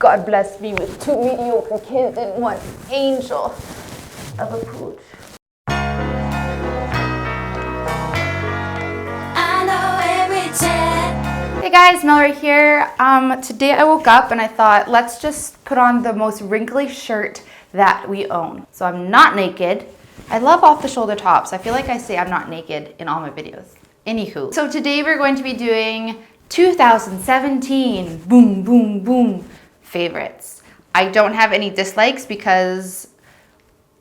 God bless me with 2 mediocre kids and 1 angel of a pooch. Hey guys, Melrae here. Today I woke up and I thought, let's just put on the most wrinkly shirt that we own. So I'm not naked. I love off the shoulder tops. I feel like I say I'm not naked in all my videos. Anywho. So today we're going to be doing 2017 boom, boom, boom favorites. I don't have any dislikes because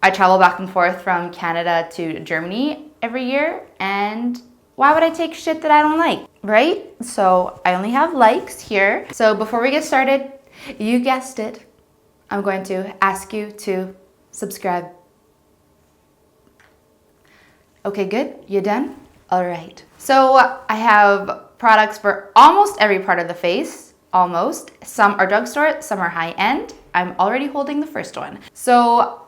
I travel back and forth from Canada to Germany every year, and why would I take shit that I don't like, right? So I only have likes here. So before we get started, you guessed it, I'm going to ask you to subscribe. Okay, good, you done? All right. So I have products for almost every part of the face, almost. Some are drugstore, some are high-end. I'm already holding the first one. So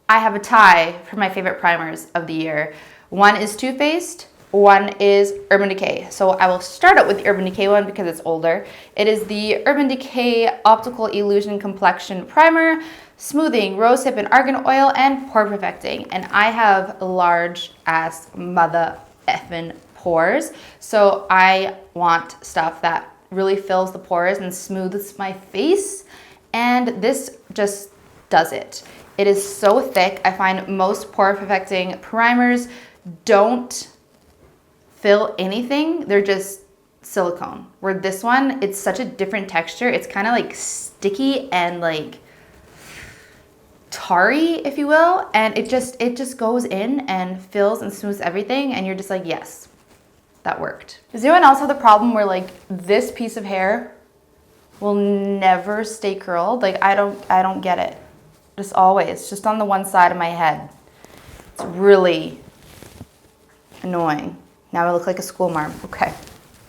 I have a tie for my favorite primers of the year. One is Too Faced, one is Urban Decay. So I will start out with the Urban Decay one because it's older. It is the Urban Decay Optical Illusion Complexion Primer, smoothing, rosehip and argan oil, and pore perfecting. And I have large ass mother effing pores. So I want stuff that really fills the pores and smooths my face. And this just does it. It is so thick. I find most pore perfecting primers don't fill anything. They're just silicone. Where this one, it's such a different texture. It's kind of like sticky and like tarry, if you will. And it just goes in and fills and smooths everything. And you're just like, yes, that worked. Does anyone else have the problem where like this piece of hair will never stay curled? Like I don't get it. Just always, just on the one side of my head. It's really annoying. Now I look like a school marm. Okay.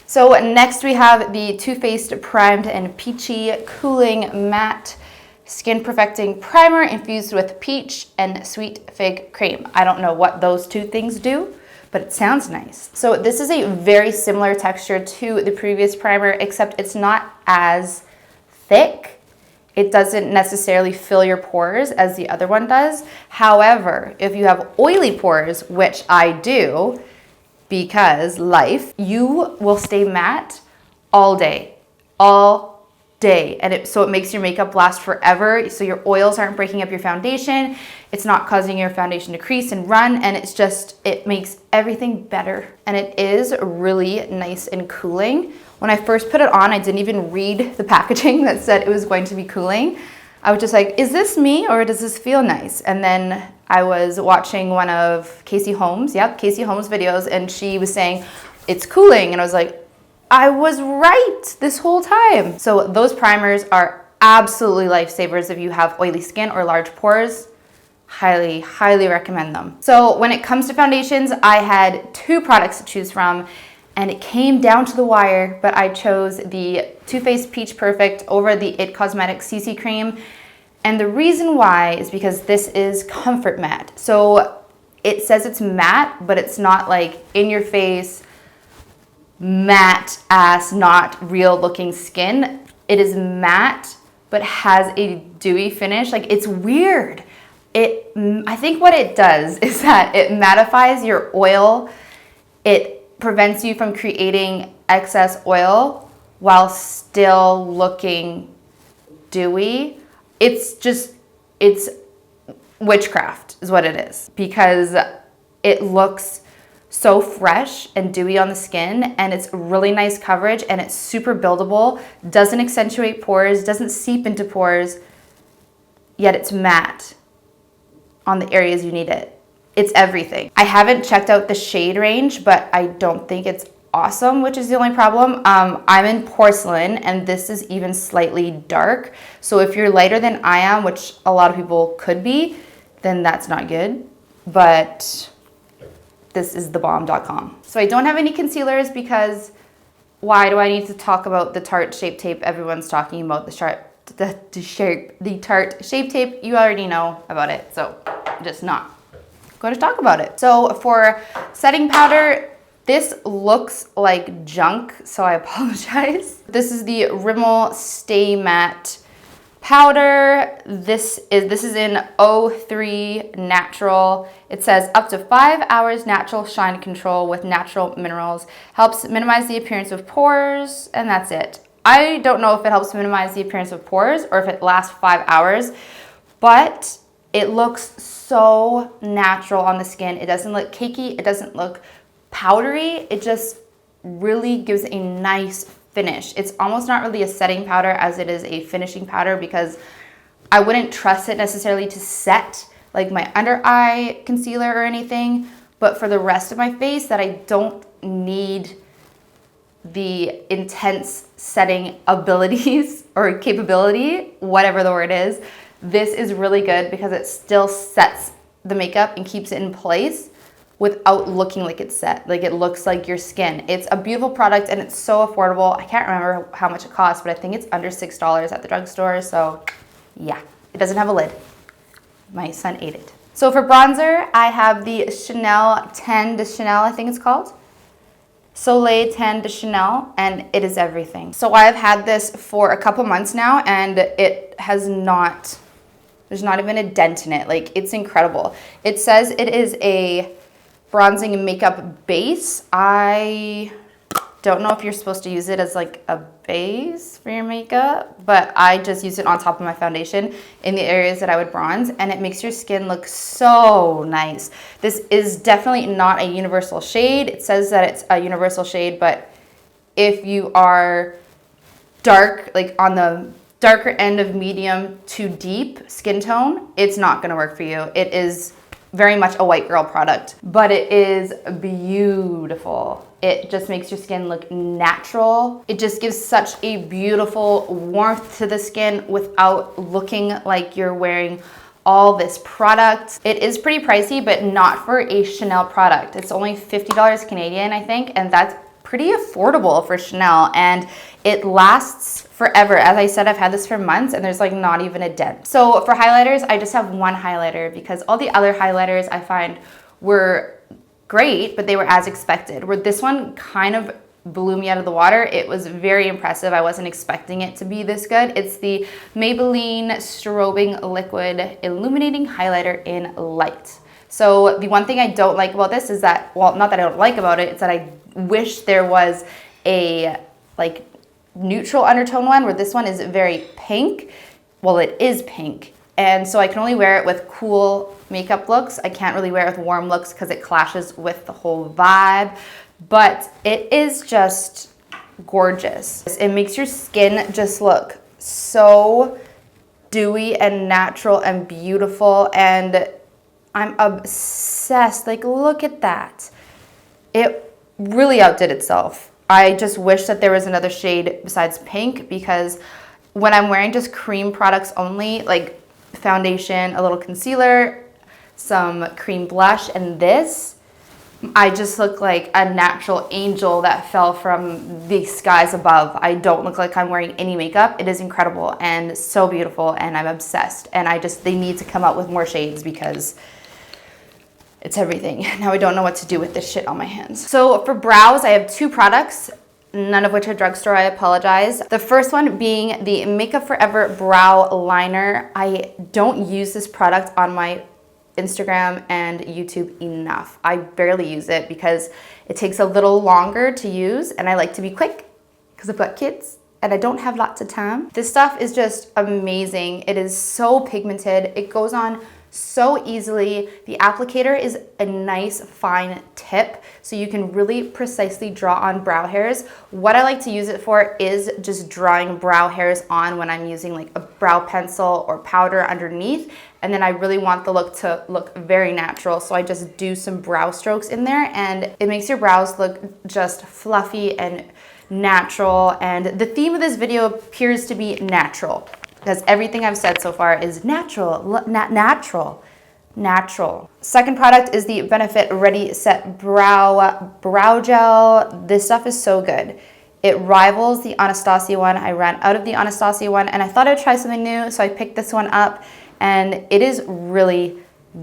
So next we have the Too Faced Primed and Peachy Cooling Matte Skin Perfecting Primer infused with peach and sweet fig cream. I don't know what those two things do, but it sounds nice. So this is a very similar texture to the previous primer, except it's not as thick. It doesn't necessarily fill your pores as the other one does. However, if you have oily pores, which I do, because life, you will stay matte all day. And so it makes your makeup last forever. So your oils aren't breaking up your foundation. It's not causing your foundation to crease and run. And it makes everything better. And it is really nice and cooling. When I first put it on, I didn't even read the packaging that said it was going to be cooling. I was just like, is this me or does this feel nice? And then I was watching one of Casey Holmes' videos, and she was saying it's cooling. And I was like, I was right this whole time. So those primers are absolutely lifesavers if you have oily skin or large pores. Highly, highly recommend them. So when it comes to foundations, I had 2 products to choose from, and it came down to the wire, but I chose the Too Faced Peach Perfect over the IT Cosmetics CC Cream. And the reason why is because this is comfort matte. So it says it's matte, but it's not like in your face, matte ass, not real looking skin. It is matte, but has a dewy finish. Like it's weird. I think what it does is that it mattifies your oil. It prevents you from creating excess oil while still looking dewy. It's witchcraft is what it is, because it looks so fresh and dewy on the skin, and it's really nice coverage, and it's super buildable, doesn't accentuate pores, doesn't seep into pores, yet it's matte on the areas you need it. It's everything. I haven't checked out the shade range, but I don't think it's awesome, which is the only problem. I'm in porcelain, and this is even slightly dark. So if you're lighter than I am, which a lot of people could be, then that's not good. But this is thebomb.com. So I don't have any concealers because why do I need to talk about the Tarte Shape Tape? Everyone's talking about the Tarte Shape Tape. You already know about it, so just not going to talk about it. So for setting powder, this looks like junk, so I apologize. This is the Rimmel Stay Matte powder. This is in 03 Natural. It says up to 5 hours natural shine control with natural minerals. Helps minimize the appearance of pores, and that's it. I don't know if it helps minimize the appearance of pores or if it lasts 5 hours, but it looks so natural on the skin. It doesn't look cakey. It doesn't look powdery. It just really gives a nice finish. It's almost not really a setting powder as it is a finishing powder, because I wouldn't trust it necessarily to set like my under eye concealer or anything, but for the rest of my face that I don't need the intense setting abilities or capability, whatever the word is, this is really good because it still sets the makeup and keeps it in place without looking like it's set. Like it looks like your skin. It's a beautiful product and it's so affordable. I can't remember how much it costs, but I think it's under $6 at the drugstore. So yeah, it doesn't have a lid. My son ate it. So for bronzer, I have the Chanel 10 de Chanel, I think it's called. Soleil 10 de Chanel, and it is everything. So I've had this for a couple months now and it has not, there's not even a dent in it. Like it's incredible. It says it is a bronzing and makeup base. I don't know if you're supposed to use it as like a base for your makeup, but I just use it on top of my foundation in the areas that I would bronze, and it makes your skin look so nice. This is definitely not a universal shade. It says that it's a universal shade, but if you are dark, like on the darker end of medium to deep skin tone, it's not gonna work for you. It is very much a white girl product, but it is beautiful. It just makes your skin look natural. It just gives such a beautiful warmth to the skin without looking like you're wearing all this product. It is pretty pricey, but not for a Chanel product. It's only $50 Canadian, I think, and that's pretty affordable for Chanel, and it lasts forever. As I said, I've had this for months and there's like not even a dent. So for highlighters, I just have one highlighter because all the other highlighters I find were great, but they were as expected. Where this one kind of blew me out of the water. It was very impressive. I wasn't expecting it to be this good. It's the Maybelline Strobing Liquid Illuminating Highlighter in Light. So the one thing I don't like about this is that, well, not that I don't like about it, it's that I wish there was a like neutral undertone one, where this one is very pink. Well, it is pink. And so I can only wear it with cool makeup looks. I can't really wear it with warm looks because it clashes with the whole vibe. But it is just gorgeous. It makes your skin just look so dewy and natural and beautiful. And I'm obsessed. Like, look at that. It really outdid itself. I just wish that there was another shade besides pink, because when I'm wearing just cream products only, like foundation, a little concealer, some cream blush, and this, I just look like a natural angel that fell from the skies above. I don't look like I'm wearing any makeup. It is incredible and so beautiful, and I'm obsessed. And they need to come out with more shades because it's everything. Now I don't know what to do with this shit on my hands. So for brows, I have two products, none of which are drugstore, I apologize. The first one being the Makeup Forever Brow Liner. I don't use this product on my Instagram and YouTube enough. I barely use it because it takes a little longer to use, and I like to be quick because I've got kids and I don't have lots of time. This stuff is just amazing. It is so pigmented. It goes on so easily. The applicator is a nice fine tip, so you can really precisely draw on brow hairs. What I like to use it for is just drawing brow hairs on when I'm using like a brow pencil or powder underneath, and then I really want the look to look very natural, so I just do some brow strokes in there, and it makes your brows look just fluffy and natural. And the theme of this video appears to be natural, because everything I've said so far is natural, natural. Second product is the Benefit Ready Set Brow Gel. This stuff is so good. It rivals the Anastasia one. I ran out of the Anastasia one and I thought I'd try something new, so I picked this one up, and it is really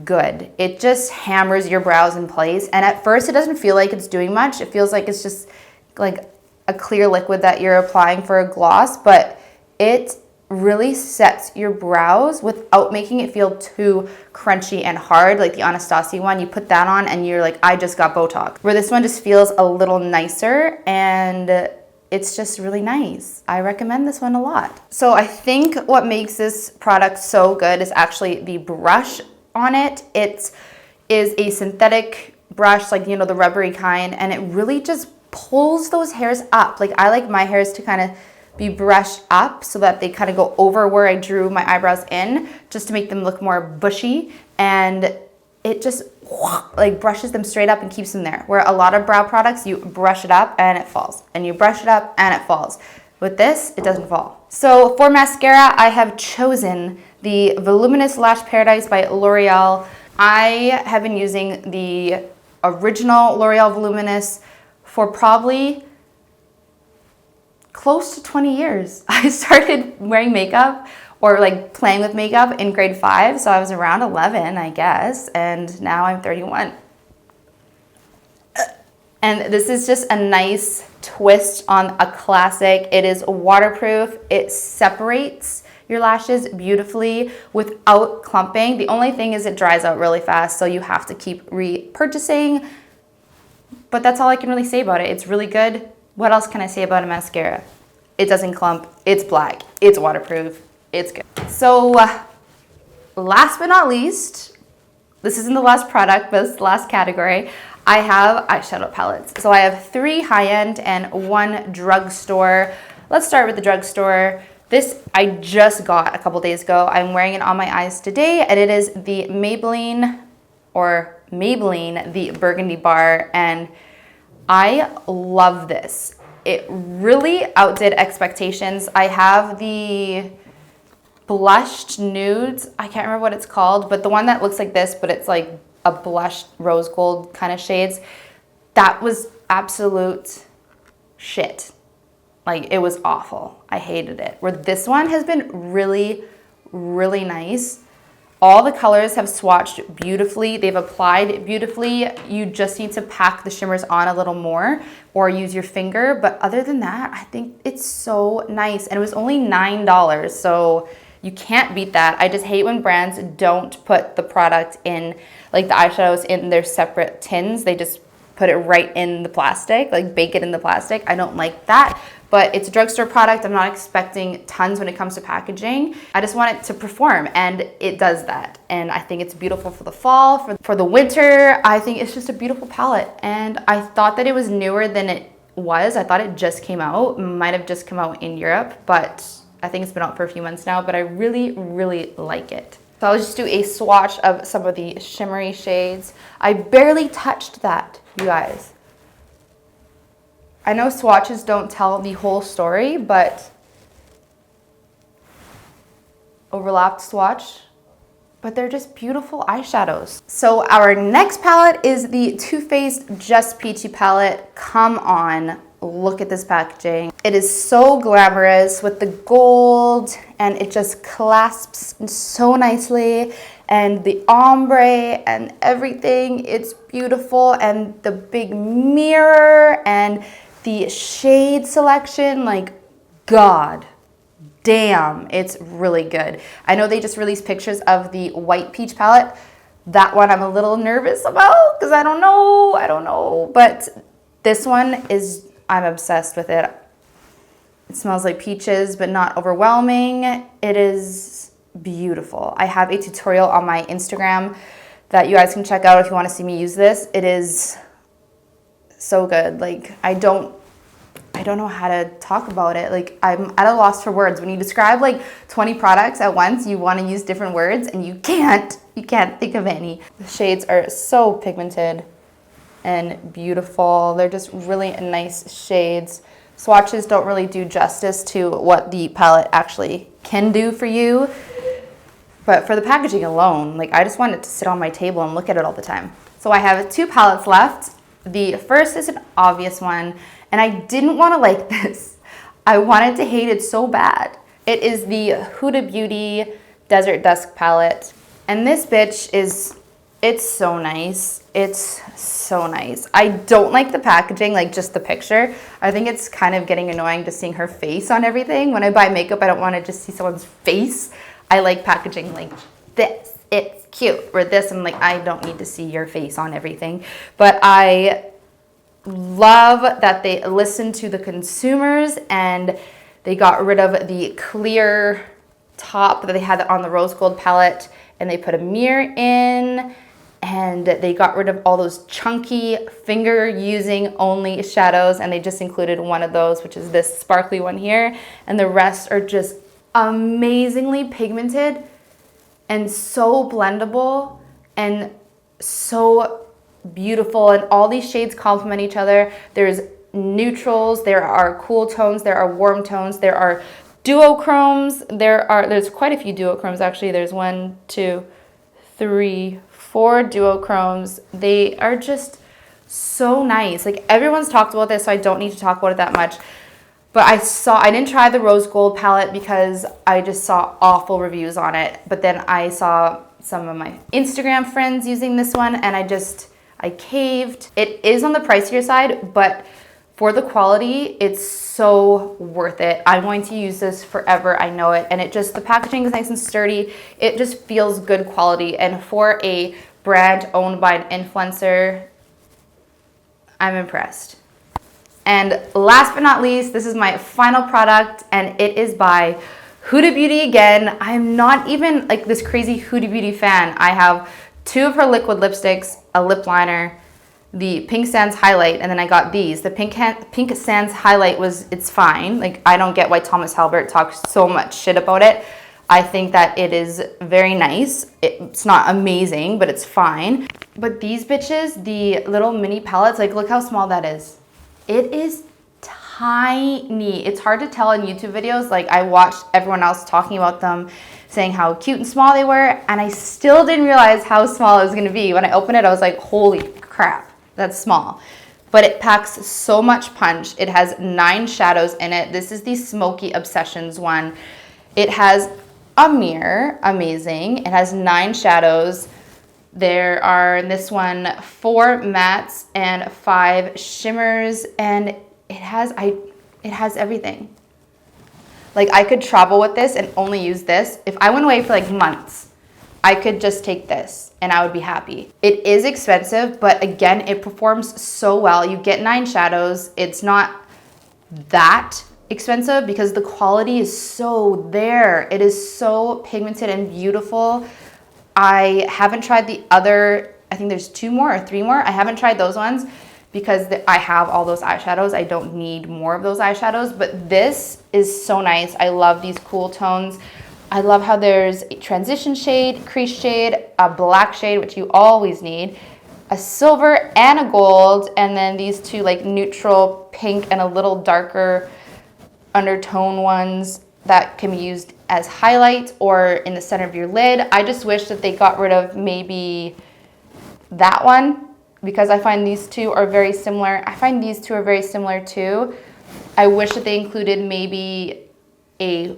good. It just hammers your brows in place, and at first it doesn't feel like it's doing much. It feels like it's just like a clear liquid that you're applying for a gloss, but it really sets your brows without making it feel too crunchy and hard. Like the Anastasia one, you put that on and you're like, I just got Botox. Where this one just feels a little nicer and it's just really nice. I recommend this one a lot. So I think what makes this product so good is actually the brush on it. It is a synthetic brush, like, you know, the rubbery kind, and it really just pulls those hairs up. Like, I like my hairs to kind of be brushed up so that they kind of go over where I drew my eyebrows in, just to make them look more bushy, and it just like brushes them straight up and keeps them there. Where a lot of brow products, you brush it up and it falls, and you brush it up and it falls. With this, it doesn't fall. So for mascara, I have chosen the Voluminous Lash Paradise by L'Oreal. I have been using the original L'Oreal Voluminous for probably close to 20 years. I started wearing makeup or like playing with makeup in grade 5, so I was around 11, I guess, and now I'm 31. And this is just a nice twist on a classic. It is waterproof. It separates your lashes beautifully without clumping. The only thing is it dries out really fast, so you have to keep repurchasing. But that's all I can really say about it. It's really good. What else can I say about a mascara? It doesn't clump. It's black. It's waterproof. It's good. So last but not least, this isn't the last product, but it's the last category. I have eyeshadow palettes. So I have 3 high-end and 1 drugstore. Let's start with the drugstore. This I just got a couple days ago. I'm wearing it on my eyes today, and it is the Maybelline The Burgundy Bar, and I love this. It really outdid expectations. I have the blushed nudes. I can't remember what it's called, but the one that looks like this, but it's like a blushed rose gold kind of shades. That was absolute shit. Like, it was awful. I hated it. Where this one has been really, really nice. All the colors have swatched beautifully. They've applied beautifully. You just need to pack the shimmers on a little more or use your finger. But other than that, I think it's so nice. And it was only $9, so you can't beat that. I just hate when brands don't put the product in, like the eyeshadows in their separate tins. They just put it right in the plastic, like bake it in the plastic. I don't like that. But it's a drugstore product. I'm not expecting tons when it comes to packaging. I just want it to perform, and it does that. And I think it's beautiful for the fall, for the winter. I think it's just a beautiful palette. And I thought that it was newer than it was. I thought it just came out. Might have just come out in Europe, but I think it's been out for a few months now, but I really, really like it. So I'll just do a swatch of some of the shimmery shades. I barely touched that, you guys. I know swatches don't tell the whole story, but overlapped swatch, but they're just beautiful eyeshadows. So our next palette is the Too Faced Just Peachy palette. Come on, look at this packaging. It is so glamorous with the gold, and it just clasps so nicely, and the ombre and everything. It's beautiful, and the big mirror and the shade selection, like, god damn, it's really good. I know they just released pictures of the white peach palette. That one I'm a little nervous about because I don't know. But this one is, I'm obsessed with it. It smells like peaches, but not overwhelming. It is beautiful. I have a tutorial on my Instagram that you guys can check out if you want to see me use this. It is so good. Like, I don't know how to talk about it. Like, I'm at a loss for words. When you describe like 20 products at once, you want to use different words and you can't think of any. The shades are so pigmented and beautiful. They're just really nice shades. Swatches don't really do justice to what the palette actually can do for you. But for the packaging alone, like, I just want it to sit on my table and look at it all the time. So I have 2 palettes left. The first is an obvious one, and I didn't want to like this. I wanted to hate it so bad. It is the Huda Beauty Desert Dusk palette, and this bitch is It's so nice. It's so nice. I don't like the packaging, like just the picture. I think it's kind of getting annoying just seeing her face on everything. When I buy makeup, I don't want to just see someone's face. I like packaging like this. It's cute. Or this, I'm like, I don't need to see your face on everything. But I love that they listened to the consumers and they got rid of the clear top that they had on the rose gold palette, and they put a mirror in, and they got rid of all those chunky finger using only shadows, and they just included one of those, which is this sparkly one here, and the rest are just amazingly pigmented and so blendable and so beautiful, and all these shades complement each other. There's neutrals, there are cool tones, there are warm tones, there are duochromes. There's quite a few duochromes actually. There's 1, 2, 3, 4 duochromes. They are just so nice. Like, everyone's talked about this, so I don't need to talk about it that much. But I didn't try the rose gold palette because I just saw awful reviews on it. But then I saw some of my Instagram friends using this one, and I caved. It is on the pricier side, but for the quality, it's so worth it. I'm going to use this forever, I know it. And the packaging is nice and sturdy. It just feels good quality. And for a brand owned by an influencer, I'm impressed. And last but not least, this is my final product, and it is by Huda Beauty again. I'm not even like this crazy Huda Beauty fan. I have 2 of her liquid lipsticks, a lip liner, the Pink Sands highlight, and then I got these. The Pink Sands highlight it's fine. Like, I don't get why Thomas Halbert talks so much shit about it. I think that it is very nice. It's not amazing, but it's fine. But these bitches, the little mini palettes, like, look how small that is. It is tiny. It's hard to tell in YouTube videos. Like, I watched everyone else talking about them, saying how cute and small they were, and I still didn't realize how small it was gonna be. When I opened it, I was like, holy crap. That's small, but it packs so much punch. It has 9 shadows in it. This is the Smokey Obsessions one. It has a mirror, amazing. It has 9 shadows. There are, in this one, 4 mattes and 5 shimmers, and it has everything. Like, I could travel with this and only use this. If I went away for like months, I could just take this and I would be happy. It is expensive, but again, it performs so well. You get 9 shadows. It's not that expensive because the quality is so there. It is so pigmented and beautiful. I haven't tried the other, I think there's 2 more or 3 more. I haven't tried those ones because I have all those eyeshadows. I don't need more of those eyeshadows, but this is so nice. I love these cool tones. I love how there's a transition shade, crease shade, a black shade, which you always need, a silver and a gold, and then these 2 like neutral pink and a little darker undertone ones that can be used as highlights or in the center of your lid. I just wish that they got rid of maybe that one because I find these 2 are very similar. I find these 2 are very similar too. I wish that they included maybe a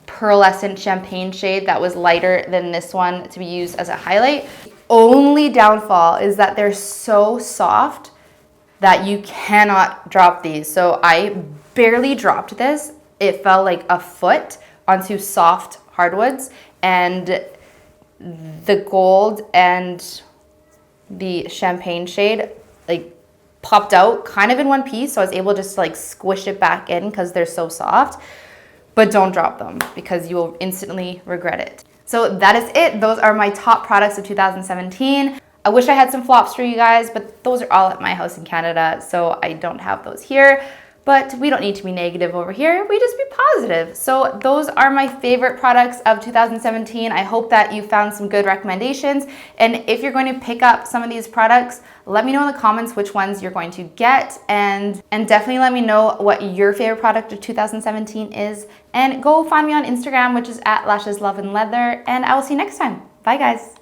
pearlescent champagne shade that was lighter than this one to be used as a highlight. The only downfall is that they're so soft that you cannot drop these. So I barely dropped this. It fell like a foot onto soft hardwoods, and the gold and the champagne shade like popped out kind of in one piece, so I was able to just like squish it back in because they're so soft. But don't drop them because you will instantly regret it. So that is it. Those are my top products of 2017. I wish I had some flops for you guys, but those are all at my house in Canada, so I don't have those here. But we don't need to be negative over here. We just be positive. So those are my favorite products of 2017. I hope that you found some good recommendations. And if you're going to pick up some of these products, let me know in the comments which ones you're going to get. And definitely let me know what your favorite product of 2017 is. And go find me on Instagram, which is at @LashesLoveAndLeather. And I will see you next time. Bye, guys.